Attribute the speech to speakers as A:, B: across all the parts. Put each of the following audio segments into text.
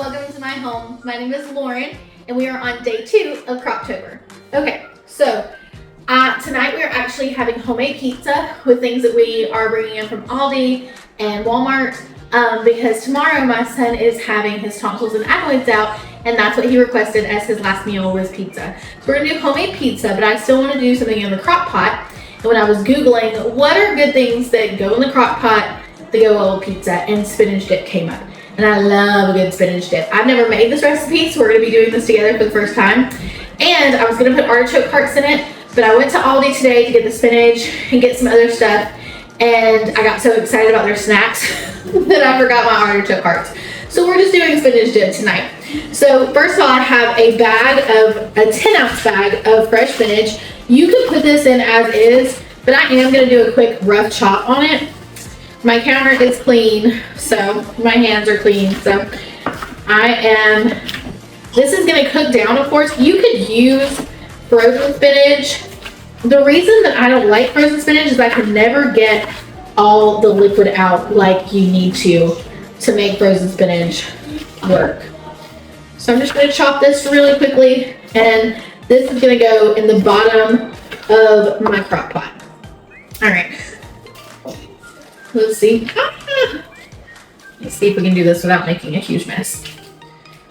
A: Welcome to my home. My name is Lauren, and we are on day 2 of Crocktober. Okay, so tonight we are actually having homemade pizza with things that we are bringing in from Aldi and Walmart because tomorrow my son is having his tonsils and adenoids out, and that's what he requested as his last meal was pizza. So we're gonna do homemade pizza, but I still want to do something in the crock pot. And when I was Googling what are good things that go in the crock pot that go well with pizza, and spinach dip came up. And I love a good spinach dip. I've never made this recipe, so we're gonna be doing this together for the first time. And I was gonna put artichoke hearts in it, but I went to Aldi today to get the spinach and get some other stuff, and I got so excited about their snacks that I forgot my artichoke hearts. So we're just doing spinach dip tonight. So first of all, I have a 10-ounce bag of fresh spinach. You could put this in as is, but I am gonna do a quick rough chop on it. My counter is clean, so my hands are clean. So this is gonna cook down, of course. You could use frozen spinach. The reason that I don't like frozen spinach is I can never get all the liquid out like you need to make frozen spinach work. So I'm just gonna chop this really quickly, and this is gonna go in the bottom of my crock pot. All right. Let's see. Let's see if we can do this without making a huge mess.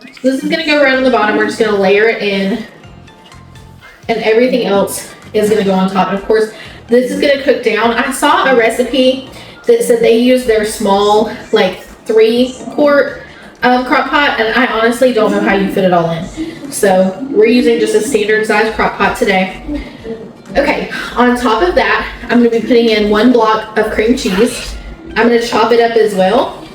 A: So this is gonna go right on the bottom. We're just gonna layer it in, and everything else is gonna go on top. And of course, this is gonna cook down. I saw a recipe that said they use their small, like 3-quart crock pot, and I honestly don't know how you fit it all in. So we're using just a standard size crock pot today. Okay, on top of that, I'm gonna be putting in 1 block of cream cheese. I'm gonna chop it up as well.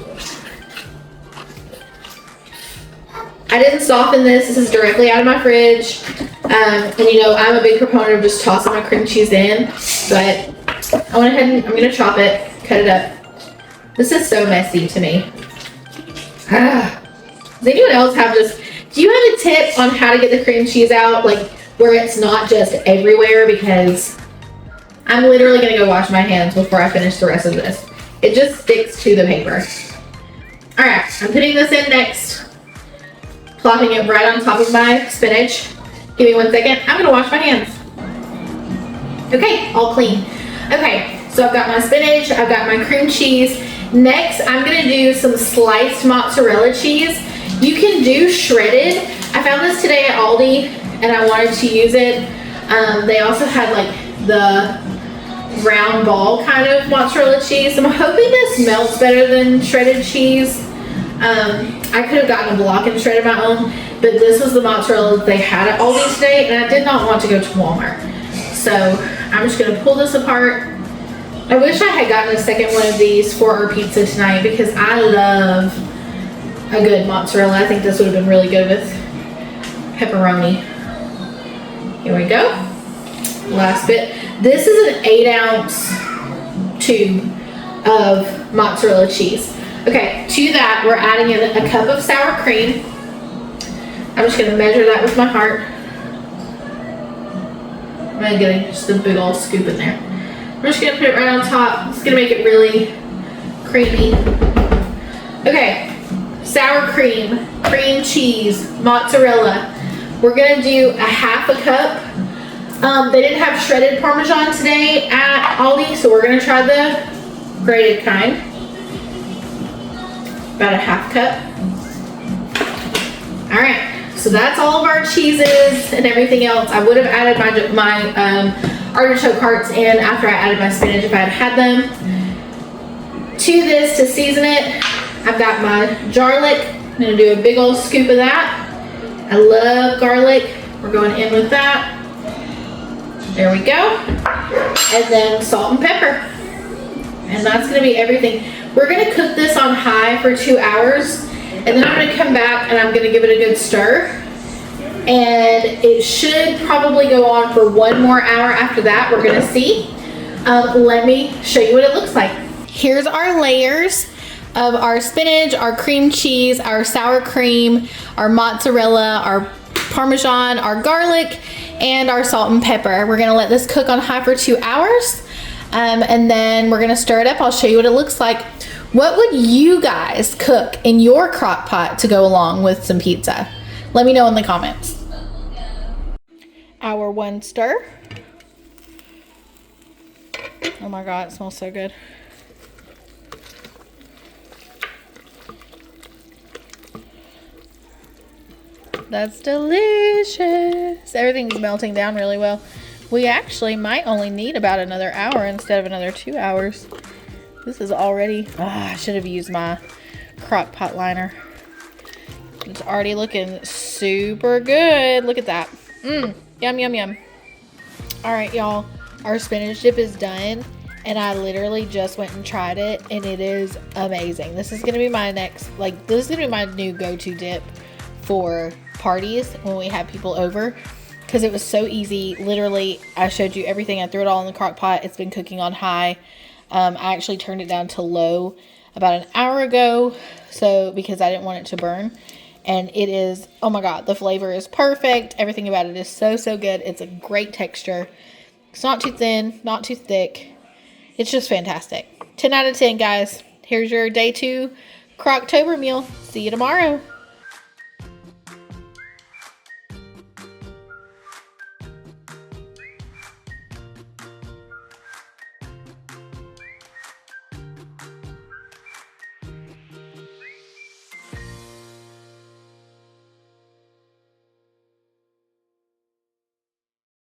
A: I didn't soften this. This is directly out of my fridge. And you know, I'm a big proponent of just tossing my cream cheese in, but I went ahead and I'm gonna chop it, cut it up. This is so messy to me. Does anyone else have do you have a tip on how to get the cream cheese out, like where it's not just everywhere? Because I'm literally gonna go wash my hands before I finish the rest of this. It just sticks to the paper. All right, I'm putting this in next. Plopping it right on top of my spinach. Give me 1 second, I'm gonna wash my hands. Okay, all clean. Okay, so I've got my spinach, I've got my cream cheese. Next, I'm gonna do some sliced mozzarella cheese. You can do shredded. I found this today at Aldi and I wanted to use it. They also had like the round ball kind of mozzarella cheese. I'm hoping this melts better than shredded cheese. I could have gotten a block and shredded my own, but this was the mozzarella that they had at Aldi today, and I did not want to go to Walmart. So I'm just gonna pull this apart. I wish I had gotten a second one of these for our pizza tonight because I love a good mozzarella. I think this would have been really good with pepperoni. Here we go. Last bit. This is an 8-ounce tube of mozzarella cheese. Okay, to that we're adding in a cup of sour cream. I'm just gonna measure that with my heart. I'm gonna get just a big old scoop in there. I'm just gonna put it right on top. It's gonna make it really creamy. Okay, sour cream, cream cheese, mozzarella. We're gonna do a 1/2 cup. They didn't have shredded Parmesan today at Aldi, so we're gonna try the grated kind. About a 1/2 cup. All right, so that's all of our cheeses and everything else. I would have added my artichoke hearts in after I added my spinach if I had them. To this, to season it, I've got my garlic. I'm gonna do a big old scoop of that. I love garlic. We're going in with that. There we go. And then salt and pepper. And that's gonna be everything. We're gonna cook this on high for 2 hours, and then I'm gonna come back and I'm gonna give it a good stir. And it should probably go on for 1 more hour after that. We're gonna see. Let me show you what it looks like. Here's our layers of our spinach, our cream cheese, our sour cream, our mozzarella, our Parmesan, our garlic, and our salt and pepper. We're gonna let this cook on high for 2 hours. And then we're gonna stir it up. I'll show you what it looks like. What would you guys cook in your crock pot to go along with some pizza? Let me know in the comments. Our one stir. Oh my God, it smells so good. That's delicious. Everything's melting down really well. We actually might only need about another hour instead of another 2 hours. This is already, I should have used my crock pot liner. It's already looking super good. Look at that. Yum, yum, yum. All right, y'all. Our spinach dip is done. And I literally just went and tried it. And it is amazing. This is going to be my next, this is going to be my new go-to dip for parties when we have people over. Because it was so easy. Literally, I showed you everything. I threw it all in the crock pot. It's been cooking on high. I actually turned it down to low about an hour ago. So, because I didn't want it to burn. And it is, oh my God, the flavor is perfect. Everything about it is so, so good. It's a great texture. It's not too thin, not too thick. It's just fantastic. 10 out of 10, guys. Here's your day 2 Crocktober meal. See you tomorrow.